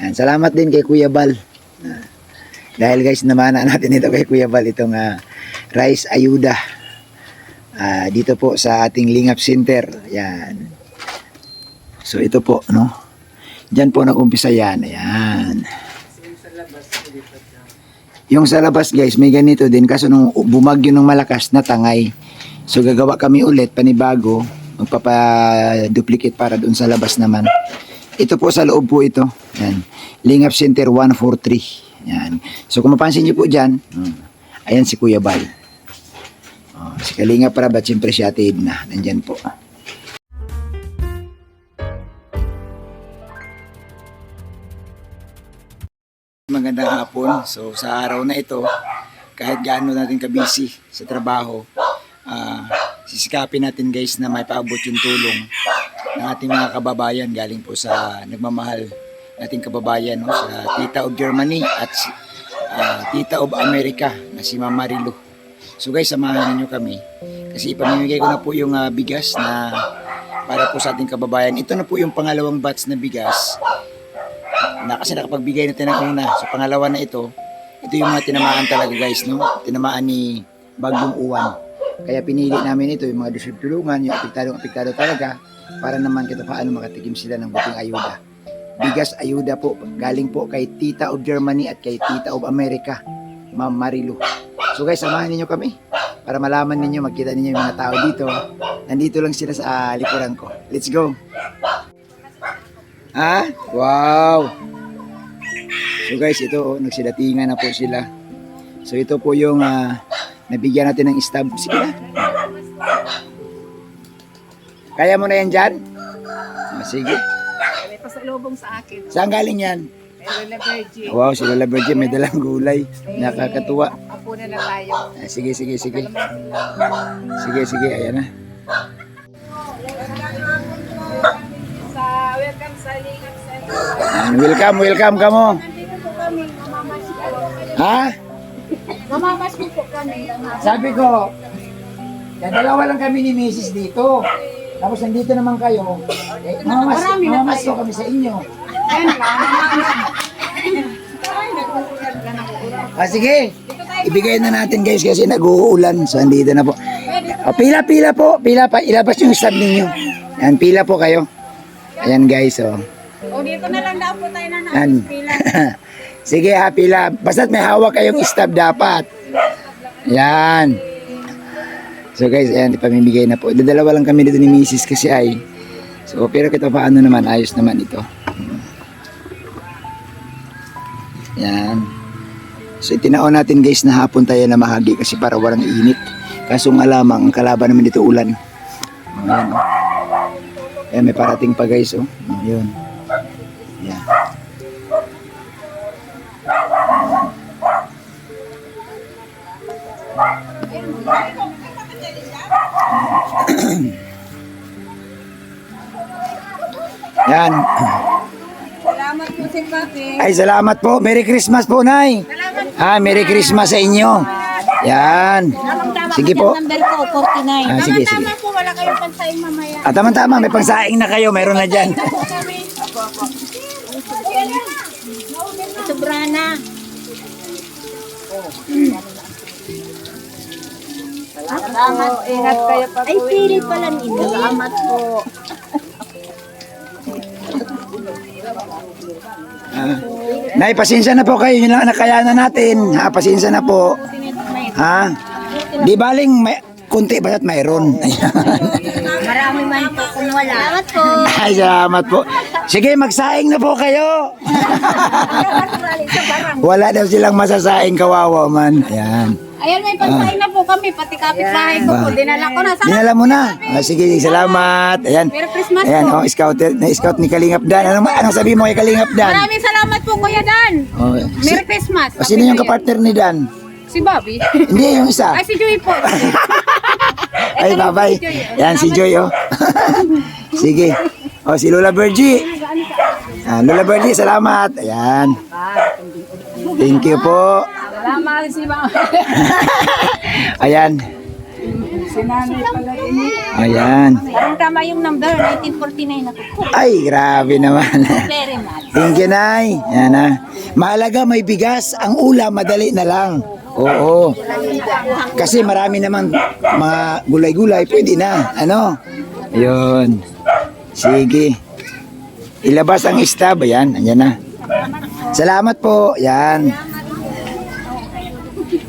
Yan, salamat din kay Kuya Bal. Dahil guys, namana natin ito kay Kuya Bal, itong rice ayuda. Dito po sa ating Lingap Center. Yan. So ito po, no? Diyan po nag-umpisa yan. Ayan. Yung sa labas guys, may ganito din. Kaso nung bumagyo ng malakas na tangay. So gagawa kami ulit, panibago. Magpapa-duplicate para doon sa labas naman. Ito po sa loob po ito. Yan. Lingap Center 143. Yan. So kung mapansin niyo po dyan, ayan si Kuya Bal. Si Kalingap para ba, siyempre si Ate Edna. Nandyan po. Magandang hapon. So sa araw na ito, kahit gaano natin kabisi sa trabaho, sisikapin natin guys na may paabot yung tulong ng ating mga kababayan galing po sa nagmamahal nating kababayan, no? Sa Tita of Germany at Tita of America na si Mama Marilu. So guys, samahan niyo kami kasi ipamimigay ko na po yung bigas na para po sa ating kababayan. Ito na po yung pangalawang batch na bigas na kasi nakapagbigay natin ng una. So pangalawa na ito yung mga tinamaan talaga guys, no? Tinamaan ni Bagong Uwan. Kaya pinili namin ito, yung mga tulungan, yung apektado talaga, para naman kita paano makatikim sila ng buting ayuda. Bigas ayuda po, galing po kay Tita of Germany at kay Tita of America, Ma'am Marilu. So guys, samahan ninyo kami para malaman ninyo, magkita ninyo yung mga tao dito. Nandito lang sila sa likuran ko. Let's go! Wow! So guys, ito nagsidatingan na po sila. So ito po yung nabigyan natin ng stab. Sige na. Kaya mo na yan dyan? Sige. May pasalubong sa akin. Saan galing yan? Lola Virgie. Wow, si Lola Virgie may dalang gulay. Nakakatuwa. Apo na lang tayo. Sige. Sige, ayan na. Welcome sa Lingap Center. Welcome ka mo. Nandito po kami, mamamas po. Ha? Mamamas po kami. Sabi ko, dalawa lang kami ni Mrs. dito. Tapos nandito naman kayo. Mamamas ko kami sa inyo. Sige. Ibigay na natin guys kasi nag-uulan. So andito na po. Pila po. Pila pa. Ilabas yung stab ninyo. Yan, pila po kayo. Ayan guys, oh. Dito na lang daw po tayo na pila. Sige pila. Basta't may hawak kayong stab dapat. Yan. So guys, ayan, ipamimigay na po. Dalawa lang kami dito ni Mrs. kasi ay. So, pero kita paano naman, ayos naman ito. Yan. So, itinaon natin guys na hapon tayo na mahagi kasi para walang init. Kaso nga lamang, ang kalaban naman dito ulan. Ayan, oh. Ayan, may parating pa guys, oh. Yun. Yan. Yan. Salamat po si Papi. Ay, salamat po. Merry Christmas po, Nay. Merry Christmas sa inyo. Yan. Sige po. Number ko, 49. Sige. Tama po, wala kayong pansaing mamaya. Tama. May pangsaing na kayo. Meron na dyan. Sobra na. Salamat po. Ingat kayo pa po. Ay, pilit pala nito. Salamat po. Nay, pasensya na po kayo. Yun lang ang nakayanan natin. Pasensya na po. Di baling may kunti basta't mayroon. Marami man po kung wala. Salamat po. Ay, salamat po. Sige, magsaing na po kayo. Wala daw silang masasaing, kawawa man. Ayan. Ayan, may pansaing na po kami. Pati kapitbahay ko po. Dinala ko na. Dinala mo na. Sige, salamat. Ayan. Merry Christmas Ayan, po. na-scout ni Kalingap Dan. Anong sabi mo kay Kalingap Dan? Maraming salamat po, Kuya Dan. Merry Christmas. Sino yung kapartner ni Dan? Si Bobby. Hindi, yung isa. Ay, si Joey po. Ay, babay. Yan, si Joy, oh. Sige. Si Lola Virgie. Lola Virgie, salamat. Ayan. Thank you po. Salamat si Bobby. Ayan. Si Nanay pala ini. Ayan. Parang tama yung number, 1949 ako. Ay, grabe naman. Very much. Thank you, Nay. Yan na. Mahalaga may bigas. Ang ulam, madali na lang. Oo. Kasi marami naman mga gulay-gulay. Pwede na. Ano? Ayun. Sige. Ilabas ang stab. Ayan. Ayan na. Salamat po. Yan.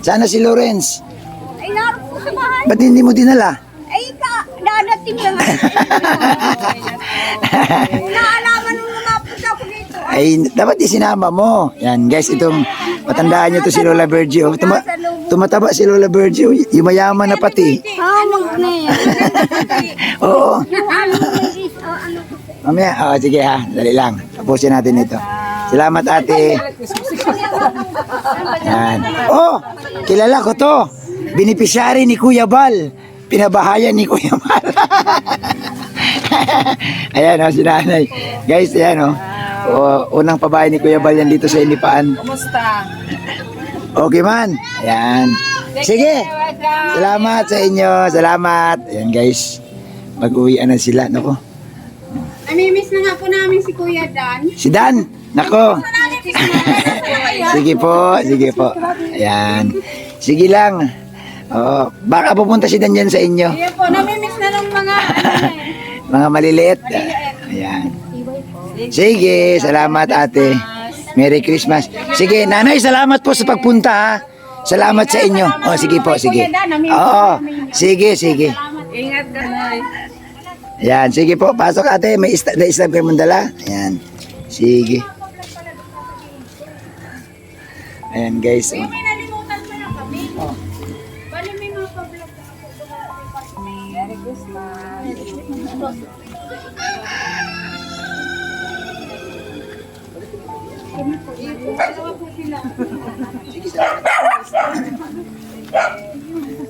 Sana si Lawrence. Ay, naroon po sa bahay. Ba't hindi mo dinala? Ay, dadating lang. Naalaman nung lumapos ako dito. Ay, dapat isinama mo. Yan, guys, itong matandaan nyo to si Lola Virgil. Tumataba si Lola Virgil. Yumayaman na pati. Hamag na yan. Oo. Yung ano may ano. Mamaya, sige ha. Dali lang. Tapusin natin ito. Salamat, ate. Yan. Oh, kilala ko to. Beneficiary ni Kuya Bal. Pinabahayan ni Kuya Bal. Ayan o, si nanay. Guys, ayan o. Unang pabahay ni Kuya Bal yan dito sa Inipaan. Kumusta? Okay man. Ayan. Sige. Salamat sa inyo. Salamat. Ayan guys. Mag-uwian na sila. Nako. Namimiss na nga po namin si Kuya Dan. Si Dan. Nako. Sige po. Sige po. Ayan. Sige lang. Oo. Baka pupunta si Dan dyan sa inyo. Ayan po, namimiss na ng mga Mga maliliit. Ayan. Sige. Salamat ate. Merry Christmas. Sige, nanay, salamat po sa pagpunta ha. Salamat sa inyo. Oh, sige po, sige. Oo. Sige, sige. Ingat ka na. Ayan, sige po. Pasok ate. May istab kayo mong dala. Ayan. Sige. Ayan guys. Oh. May nalimutan mo na kami. Bali may mga pa-vlog na ako. Merry Christmas.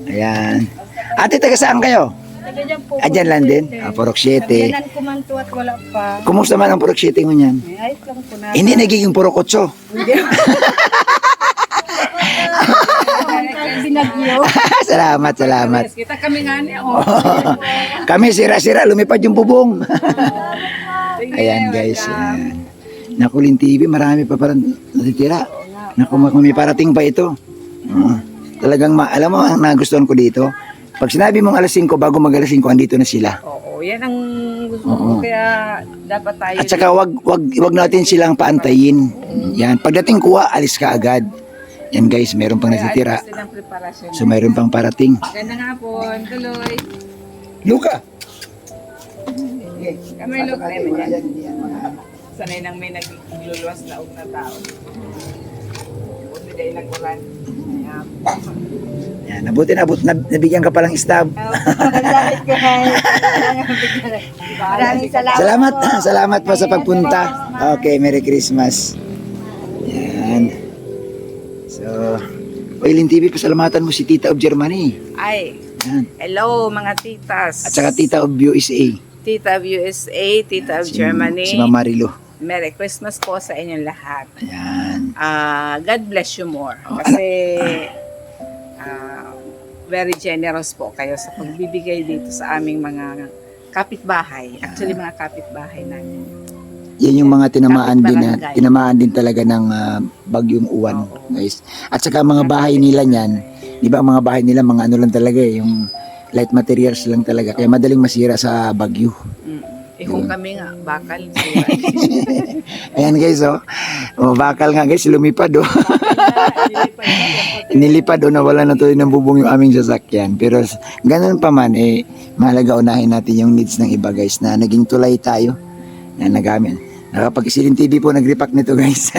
Ayan. Ate, taga saan kayo? Taga-dyan po. Adyan lang din. Purok 7. Taga-dyan kumanto at wala pa. Kumusta man ang Purok 7 mo niyan? Ayos lang po na. Hindi nagiging Purok 8. Binagyo. Salamat, salamat. Kita kami nga niya. Kami sira-sira, lumipad yung bubong. Ayan guys. Ayan. Nakulin TV, marami pa parang natitira. Naku, may parating pa ito. Talagang, alam mo, ang nagustuhan ko dito, pag sinabi mong alas 5, bago mag alas 5, andito na sila. Oo, yan ang gusto ko. Kaya dapat tayo. At saka wag natin silang paantayin. Yan, pagdating kuha, alis ka agad. Yan guys, meron pang natitira. ng preparasyon. So mayroon pang parating. Ganda nga po, tuloy. Luka! Kamay look tayo mo dyan. Sanay nang may nagluluwas na na tao. Huwag na dahil nag-ulan. Yan, nabigyan ka palang stab. Maraming salamat. Salamat po sa pagpunta. Okay, Merry Christmas. Yan. So, Oilin TV, pasalamatan mo si Tita of Germany. Ay, Yan. hello mga titas. At saka Tita of USA. Tita of USA, Tita of Germany. Si Mama Marilu. Merry Christmas po sa inyong lahat. Ayan. God bless you more. Kasi very generous po kayo sa pagbibigay dito sa aming mga kapitbahay. Actually, mga kapitbahay namin. Yan yung mga tinamaan din Barangay. tinamaan din talaga ng bagyong uwan, guys. At saka mga bahay nila niyan, 'di ba, ang mga bahay nila mga ano lang talaga yung light materials lang talaga kaya madaling masira sa bagyo. Kung kami nga, bakal. Sira. Ayan guys, bakal nga guys, lumipad Nilipad nawala na tuloy ng bubong yung aming sasakyan. Pero ganun pa man, mahalaga unahin natin yung needs ng iba guys na naging tulay tayo na nagamit. Nakapag-Isilin TV po nag-repack nito guys.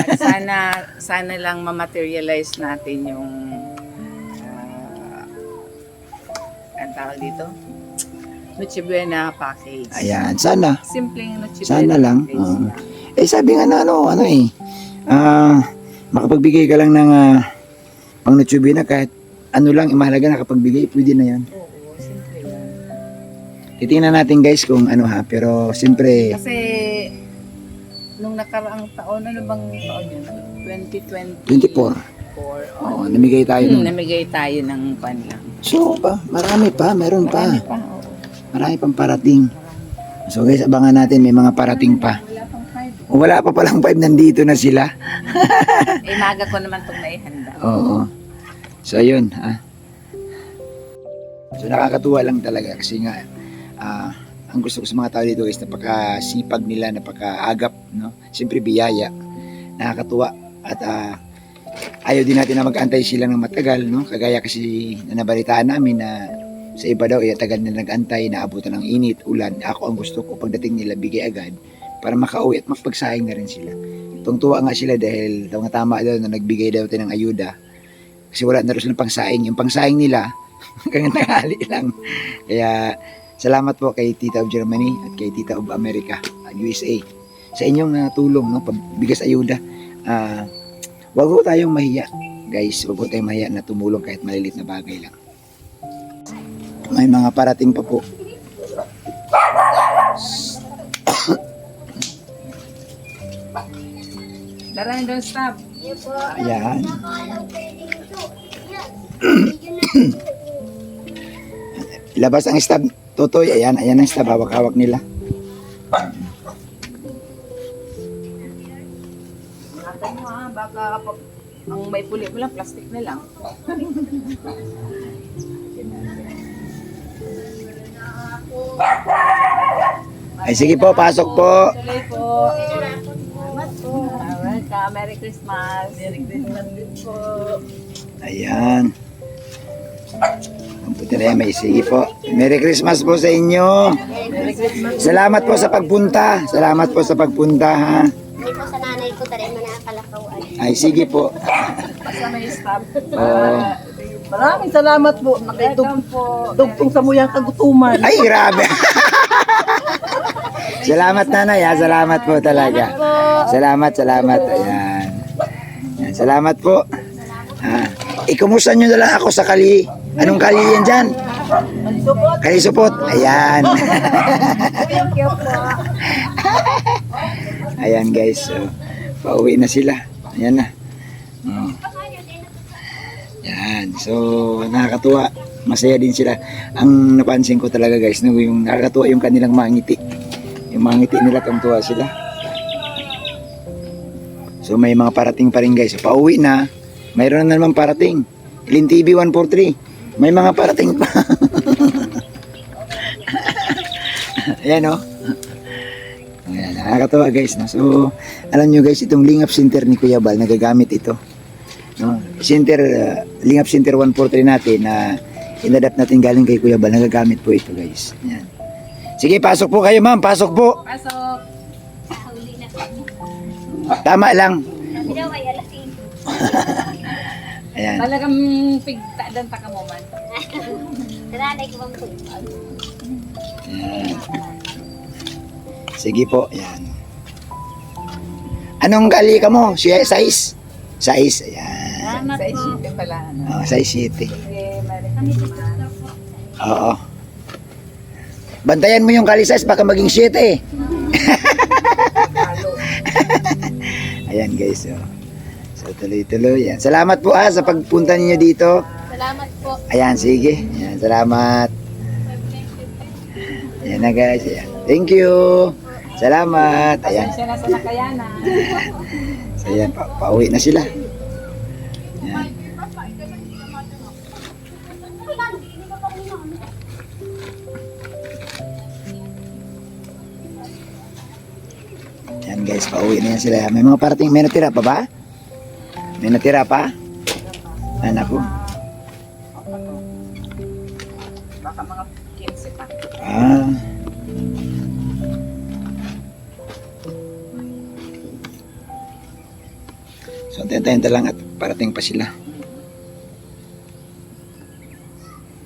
sana lang ma-materialize natin yung ang tawag dito? Noche Buena package. Ayan, sana. Simpleng Noche Buena Sana lang. package. Sabi nga na makapagbigay ka lang ng pang Noche Buena kahit ano lang, mahalaga nakapagbigay, pwede na yan. Oo, simple lang. Titingnan natin guys kung ano pero siyempre, Kasi nung nakaraang taon, ano bang taon yun? 24. 2024. Oo, namigay tayo nun. Namigay tayo ng pan lang. So, meron pa. Marami pa, oo. Marami pang parating. So guys, abangan natin, may mga parating pa. Wala pang 5. Wala pa palang 5, nandito na sila. Eh, maga ko naman itong naihanda. Oo. So ayun, So nakakatuwa lang talaga kasi nga ang gusto ko sa mga tao dito is napakasipag nila, napakaagap, no? Siyempre biyaya, nakakatuwa at ayaw din natin na mag-antay sila ng matagal, no? Kagaya kasi na nabalitaan namin na sa iba daw, tagal na nag-antay, naabutan ng init, ulan. Ako ang gusto ko pagdating nila bigay agad para makauwi at mapagsahing na rin sila. Tungtuwa nga sila dahil tama daw na nagbigay daw tayo ng ayuda kasi wala na rin silang pangsaing. Yung pangsaing nila hanggang tanghali lang. Kaya salamat po kay Tita of Germany at kay Tita of America, USA, sa inyong tulong, no? Pagbigas ayuda. Wag po tayong mahiya, guys. Wag po tayong mahiya na tumulong kahit malilit na bagay lang. May mga parating pa po. Darang doon, stop. Ayan. Ilabas ang stab, Totoy. Ayan, ayan ang stab. Hawak-hawak nila. Ingatan mo baka kapag ang may puli mo lang, plastic na lang. Ay, sige po, pasok po. Tuloy po. Salamat po. Welcome. Merry Christmas. Merry Christmas din po. Ayan. Ang puti na yan, may sige po. Merry Christmas po sa inyo. Merry Christmas. Salamat po sa pagpunta. Salamat po sa pagpunta, ha. Hindi po sa nanay ko, tari mo na kalakawan. Ay, sige po. Basta may stop. Oo. Maraming salamat po. Welcome po. Dugtong sa muyang kagutuman. Ay, grabe. Salamat, nanay, ha. Salamat po talaga. Salamat, salamat. Ayan. Ayan, salamat po. Ikumusta nyo na lang ako sa kali. Anong kali yan dyan? Kali supot. Ayan. Thank you po. Ayan, guys. So, pauwi na sila. Ayan na. Yan. So, nakakatuwa. Masaya din sila. Ang napansin ko talaga, guys, no, yung nakakatuwa yung kanilang mga ngiti. Yung mga ngiti nila, tungtuwa sila. So, may mga parating pa rin, guys. So, pauwi na. Mayroon na naman parating. Ilin TV 143. May mga parating pa. Ayan, no? Ayan, nakakatuwa, guys. No? So, alam nyo, guys, itong Lingap Center ni Kuya Bal, nagagamit ito. No? Center, Lingap Center 143 natin na inadapt natin galing kay Kuya Bal, nagagamit po ito, guys. Ayan. Sige, pasok po kayo, ma'am. Pasok po. Pasok. Huli na. Tama lang. Sabi daw kay alasing. Ayan. Talagang pigtadan ta ka mo man. Sa nanay ko bang po. Ayan. Sige po, ayan. Anong gali ka mo? Size? Size, ayan. Salamat Sa po. isip pala. Size 7. Sige, Merry Christmas. Oo. Bantayan mo yung kali size, baka maging 7 eh. Ayan, guys. So, tuloy-tuloy. Ayan. Salamat po sa pagpunta ninyo dito. Salamat po. Ayan, sige. Ayan, salamat. Ayan na, guys. Ayan. Thank you. Salamat. Ayan. Pasensya na sa nakayanan. So, ayan, pauwi na sila. Ayan. Ayan, guys, pauwi na yan sila. May mga parating, may natira pa ba? May natira pa? Anak ko. Baka mga 15 pa. Ah. So, antayin lang at parating pa sila.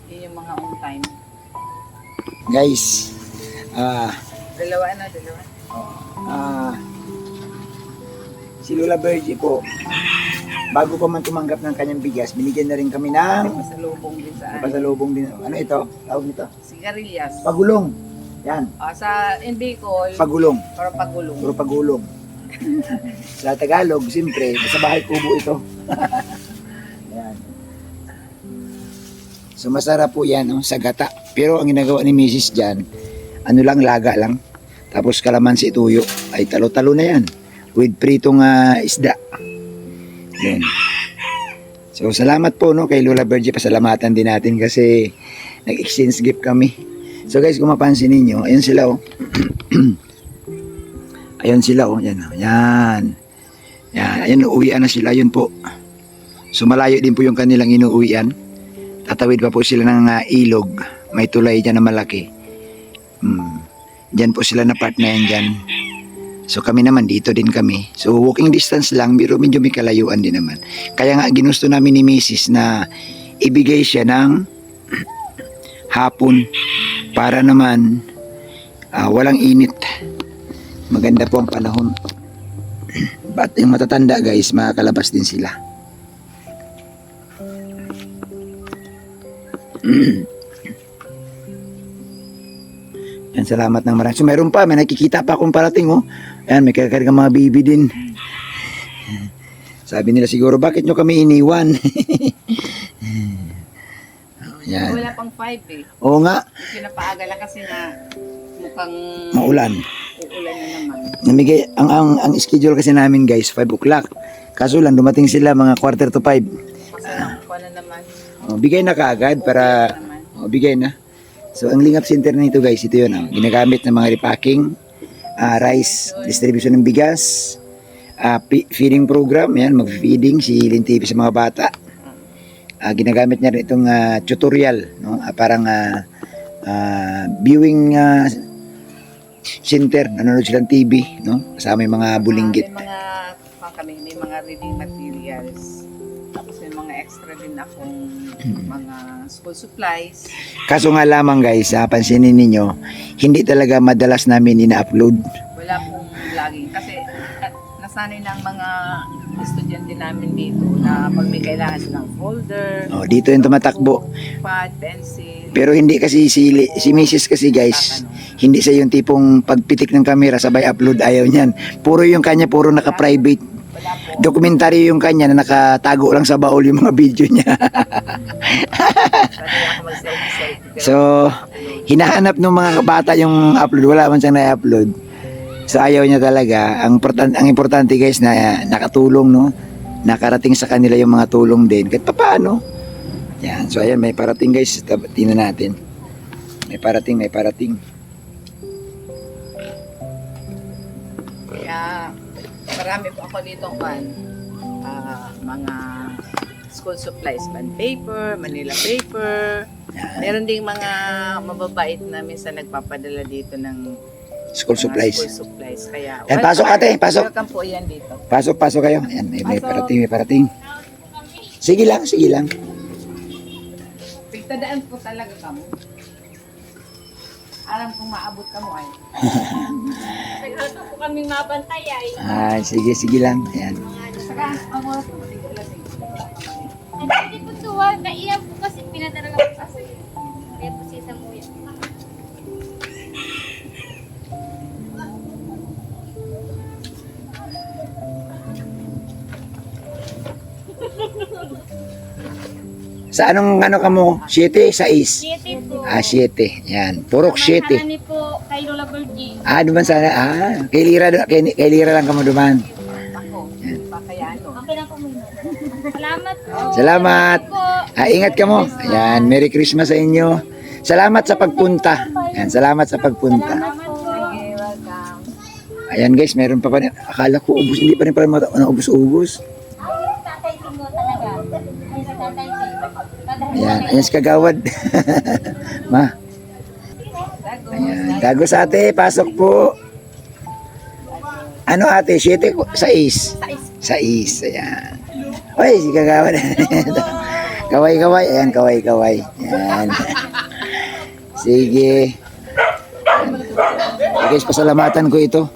Yun yung mga on time. Guys, Dalawa na, dalawa. si Lola Virgie po, bago pa man tumanggap ng kanyang bigas, binigyan na rin kami ng Pasalubong din sa pasalubong din. Ano ito? Tawag nito? sigarilyas. Pagulong. Yan, Sa Bicol, pagulong. para pagulong. Puro pagulong. Sa Tagalog, siyempre, sa bahay kubo ito. Yan. So masarap po yan, no? Sa gata. Pero ang ginagawa ni Mrs. dyan, ano lang, laga lang. Tapos kalamansi tuyo. Ay talo-talo na yan. With pritong isda. Yan. So salamat po no kay Lola Virgie, pasalamatan din natin kasi nag-exchange gift kami. So guys, kung mapansin ninyo, ayun sila oh. Ayun sila oh, yan oh. Yan. Yan, ayun uwian na sila, yun po. So malayo din po yung kanilang inuuwian. Tatawid pa po sila ng ilog. May tulay dyan na malaki. Diyan po sila na part na yan dyan. So kami naman dito din kami. So walking distance lang, pero medyo may kalayuan din naman. Kaya nga ginusto namin ni Mrs. na ibigay siya ng hapon para naman walang init. Maganda po ang panahon. But yung matatanda guys, makakalabas din sila. Yan, salamat ng marami. So meron pa, may nakikita pa akong parating oh. Ayan, may kakakarga mga bibi din. Sabi nila siguro, bakit nyo kami iniwan? Yan. Wala pang 5 eh. Oo nga, Pinapaaga lang kasi na mukhang maulan. uulan na naman. Namigay, ang schedule kasi namin guys, 5 o'clock. Kaso lang, dumating sila mga 4:45. Kasi nakuha na naman. Bigay na kaagad para, bigay na. So, ang Lingap Center nito guys, ito yun. Ginagamit ng mga repacking, rice, distribution ng bigas, feeding program, yan, mag-feeding si Lintipi sa mga bata. Ginagamit niya rin itong tutorial, no? Parang viewing center, nanonood silang TV, no? Kasama yung mga bulinggit. May mga reading materials. Tapos may mga extra din akong mga school supplies. Kaso nga lamang guys, pansinin ninyo, hindi talaga madalas namin ina-upload. Wala pong vlogging. Kasi nasanay ng mga estudyante namin dito na pag may kailangan silang folder, Dito yung tumatakbo. pad, pencil. Pero hindi kasi si Mrs. kasi guys, hindi siya yung tipong pagpitik ng camera sabay upload, ayaw niyan. Puro yung kanya, puro naka-private. Wala po. Dokumentaryo yung kanya na nakatago lang sa baul yung mga video niya. Sanay ako mag-selfie. Pero So, hinahanap ng mga bata yung upload, wala man siyang na-upload. So ayaw niya talaga. Ang importante guys na nakatulong, no? Nakarating sa kanila yung mga tulong din. Kahit paano. Yan. So ayan, may parating guys. Tingnan natin. May parating. kaya marami po ako dito mga school supplies, bond paper, Manila paper. Meron ding mga mababait na minsan nagpapadala dito ng School mga supplies. school supplies. Kaya, Yan, pasok ate, pasok. Welcome po yan dito. Pasok kayo. Ayan, may Pasok. parating. Sige lang. Pagtadaan po talaga kamo. Alam kong maabot ka mo ay. Naghato po kaming mabantay ay. Sige lang. Ayan. Saka, ang oras po, tigil-lasing. Hindi po tuwa. Kaiyan po kasi pinadala ko kasi. Kaya po siya sa muya. Sa anong ka mo? 7, 6. 7 po. 7. Yan. Purok 7. Marami po kay Lola Virgie. Duman sana. Kay Lira lang ka mo duman. Ako, pakayano. Okay lang po muna. Salamat po. Salamat. Po. Ingat ka mo. Ayan. Merry Christmas sa inyo. Salamat sa pagpunta. Ayan. Salamat sa pagpunta. Salamat po. Okay, welcome. Ayan guys, meron pa rin. Akala ko ubus. Hindi pa rin pala naubos-ubos. Ay, tatay mo talaga. Ay, sa tatay mo. Ayan. Ayan si Kagawad. Ma. Ayan. Dagos ate. Pasok po. Ano ate? 7, 6. 6. Ayan. Oy, si Kagawad. Kaway. Ayan, kaway. Ayan. Sige. Guys, pasalamatan ko ito.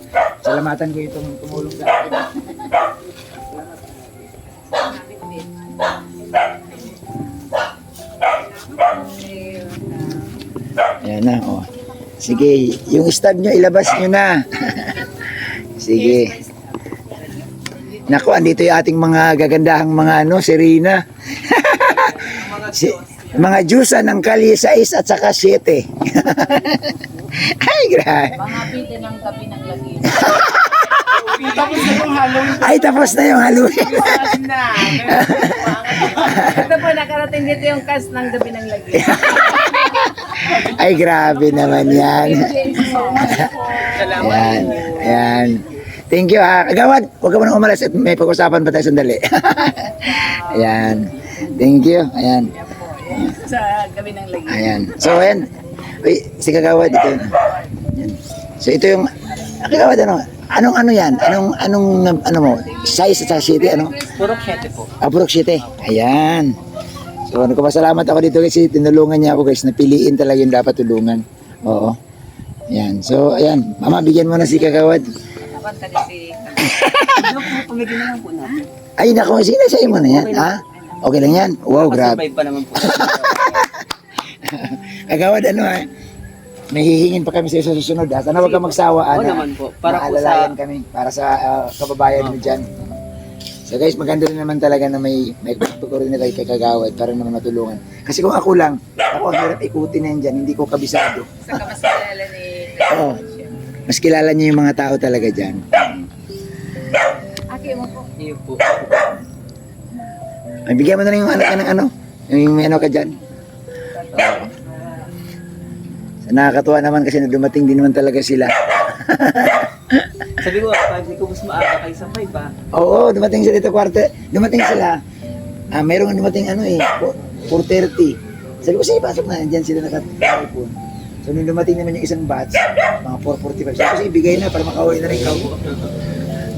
Salamatan ko itong tumulong sa akin. Ayan na, oh. Sige, yung stab nyo, ilabas nyo na. Sige. Naku, andito yung ating mga gagandahang mga Serena. Mga juice ng kalye 6 at saka 7. Ay, grabe. Mga piti ng tabi ng lagi. Tapos na yung Halloween. Ay, tapos na yung Halloween. Na. Ito po, nakarating dito yung cast ng gabi ng lagi. Ay, grabe naman yan. Salamat. Ayan. Ayan. Thank you, ha. Kagawad, huwag ka muna umalas at may pag-usapan pa tayo sandali. Ayan. Thank you. Ayan. Sa gabi ng lagi. Ayan. So, ayan. Uy, si Kagawad, ito. Ayan. So, ito yung... Kagawad, ano? Anong ano yan? Ano mo? Size at city, ano? Puro 7 po. Purok 7. Ayan. So, nagpapasalamat ako dito kasi tinulungan niya ako guys. Napiliin talaga yung dapat tulungan. Oo. Ayan. So, ayan. Mama, bigyan mo na si Kagawad. Nakanta ni si... Pumigil na lang po natin. Ay, naku, sige, sa'yo mo na yan. Ha? Okay lang yan? Wow, grabe. Kasabay pa naman po. Kagawad, ano ha? May hihingin pa kami sa iyo sa susunod ha. Sana huwag ka magsawa. Oo naman po. Para po sa... Maalalayan kami. Para sa kababayan mo dyan. So guys, maganda rin naman talaga na may pagkukurin tayo kay Kagawad para naman matulungan. Kasi kung ako lang, ako ang hirap ikutin na yan dyan. Hindi ko kabisado. Sa kapasalala ni... Oo. Mas kilala niyo yung mga tao talaga dyan. Aki mo po. Iyo po. Ay, bigyan mo na rin yung anak ka ng ano. Yung may ano ka dyan. Oo. So, nakakatuwa naman kasi na dumating din naman talaga sila. Sabi ko, pag di ko mas maaga kayo sa 5 ha. Oo, dumating sila dito kwarte. Dumating sila. Mayroong dumating ano eh, 4:30. Sabi ko, sige, pasok na. Diyan sila nakatipon. So, nung dumating naman yung isang batch, mga 4:45. Sabi ko, sige, bigay na para makauwi na rin ikaw.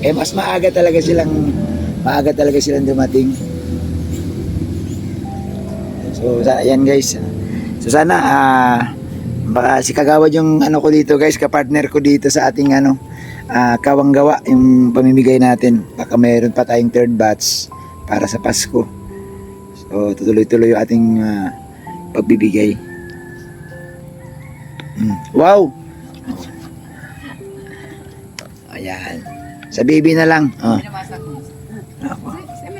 Eh, mas maaga talaga silang dumating. So, yan guys. So, sana, baka si Kagawad yung ano ko dito guys, kapartner ko dito sa ating ano, kawanggawa, yung pamimigay natin. Baka mayroon pa tayong third batch para sa Pasko. So, tutuloy-tuloy yung ating pagbibigay. Wow! Ayan. Sa baby na lang. Oh. Pinamasak mo.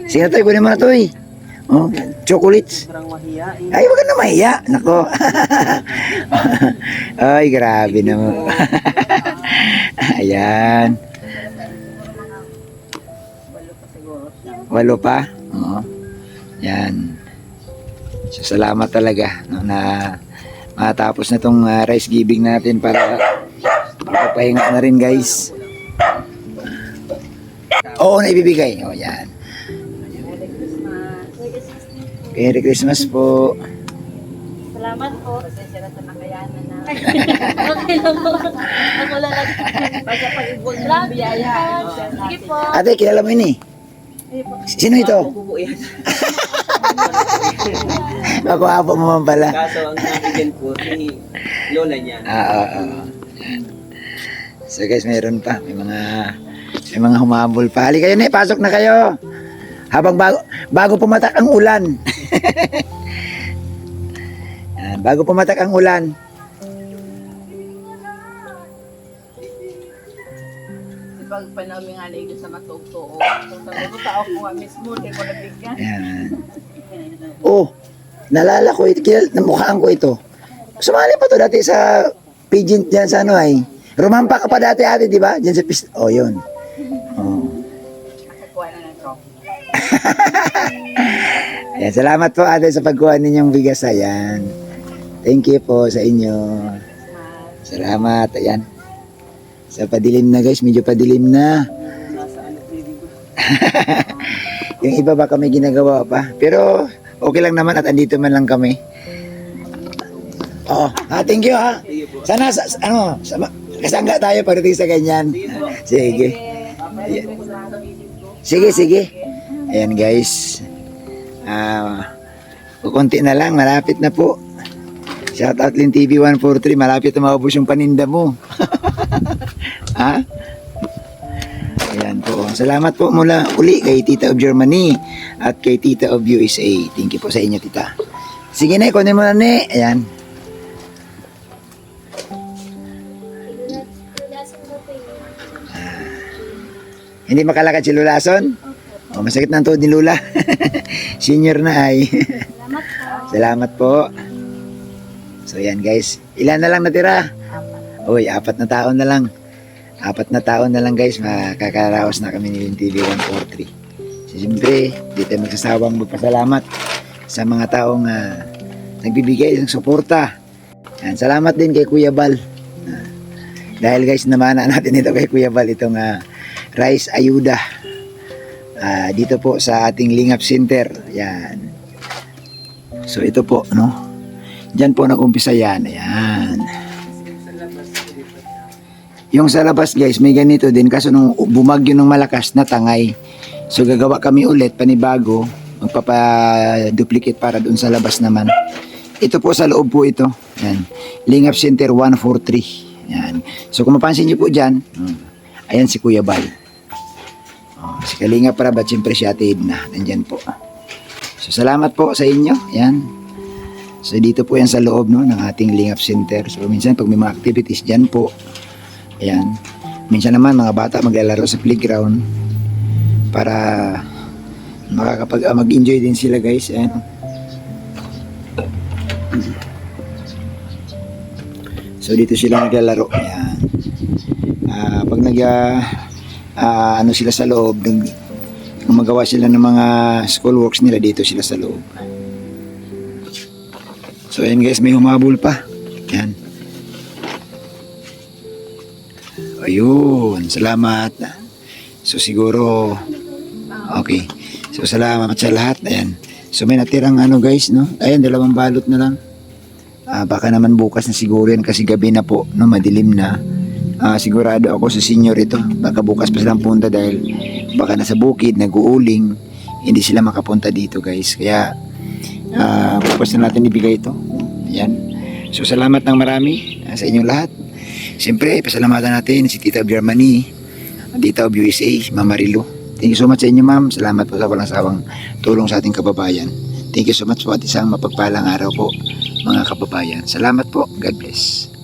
Sige na Toy, kunin mo na Toy. Oh, chocolates. Sobrang mahiyain. Ay, wag ka na mahiya. Nako. Ay, grabe naman. Ayan. Walo pa? Oo. Yan. So, salamat talaga no, na matapos na tong rice giving natin para magpapahinga na rin guys. Oo, na ibibigay. O, yan. Merry Christmas po. Salamat po. Pasensya na sa nakayanan na. Okay lang po. Ako lang lang. Basta pag-ibon ng Salamat biyaya. po. Sige po. Ate, kilala mo yun eh. Sino ito? Po yan. Ako mo man pala. Kaso ang nabigyan po si Lola niya. So guys, meron pa. May mga humabol pa. Halika kayo na, pasok na kayo. Habang bago pumatak ang ulan. Yan, bago pumatak ang ulan. Pag panami nga na sa matugtoo. Kung sabi ko tao ko nga mismo, di ko nabigyan. Yan. Oh, nalala ko ito, namukhaan ko ito. Sumali pa to dati sa pageant dyan sa ano ay. Rumampa ka pa dati ate, di ba? Dyan sa oh, yun. Oh. Nakakuha na ng trophy. Ayan, salamat po ate sa pagkuha ninyong bigas. Ayan. Thank you po sa inyo. Salamat. Ayan. Sa padilim na guys, medyo padilim na. Yung iba baka may ginagawa pa. Pero okay lang naman at andito man lang kami. Oo. Thank you ha. Sana kasangga tayo pagdating sa ganyan. Sige. Sige. Ayan guys. Kukunti na lang, malapit na po. Shout out Lin TV 143, malapit na maubos yung paninda mo. Ha? Ayan po. Salamat po mula uli kay Tita of Germany at kay Tita of USA. Thank you po sa inyo, Tita. Sige na, kunin mo na ni. Ayan. Hindi makalakad si Lulason? Oh, masakit na ang tuhod ni Lula. Senior na ay. Salamat po. Salamat po. So yan guys, ilan na lang natira? Uy, 4 na taon na lang. 4 na taon na lang guys, makakaraos na kami ni TV 143. So, siyempre, dito magsasawang magpasalamat sa mga taong nagbibigay ng suporta. Yan, salamat din kay Kuya Bal. Dahil guys, namana natin ito kay Kuya Bal, itong rice ayuda. Dito po sa ating Lingap Center. Yan. So ito po, no? Diyan po nag-umpisa yan. Ayan. Yung sa labas guys, may ganito din. Kaso nung bumagyo ng malakas na tangay. So gagawa kami ulit, panibago. Magpapa-duplicate para doon sa labas naman. Ito po sa loob po ito. Yan. Lingap Center 143. Yan. So kung mapansin niyo po dyan, ayan si Kuya Bal. Si Kalinga para ba, siyempre si Ate Edna. Nandyan po. So salamat po sa inyo. Yan. So dito po yan sa loob, no, ng ating Lingap Center. So minsan pag may mga activities dyan po, ayan. Minsan naman mga bata maglalaro sa playground para mag-enjoy din sila guys. Ayan. So dito sila naglalaro. Ayan. Pag ano sila sa loob, gumagawa sila ng mga schoolworks nila, dito sila sa loob. So ayan guys, may humabol pa. Ayan. Ayun, salamat. So siguro okay. So salamat sa lahat. Ayan. So may natirang ano guys, no? Ayan, 2 balot na lang. Baka naman bukas na siguro yan kasi gabi na po, no, madilim na. Sigurado ako sa senior ito. Baka bukas pa silang punta dahil baka nasa bukid, nag-uuling. Hindi sila makapunta dito guys. Kaya bukas na natin ibigay ito. Ayan. So salamat ng marami sa inyong lahat. Siyempre, pasalamatan natin si Tita of Germany, Tita of USA, Mama Marilu. Thank you so much sa inyo ma'am. Salamat po sa walang sawang tulong sa ating kababayan. Thank you so much po at isang mapagpalang araw po mga kababayan. Salamat po. God bless.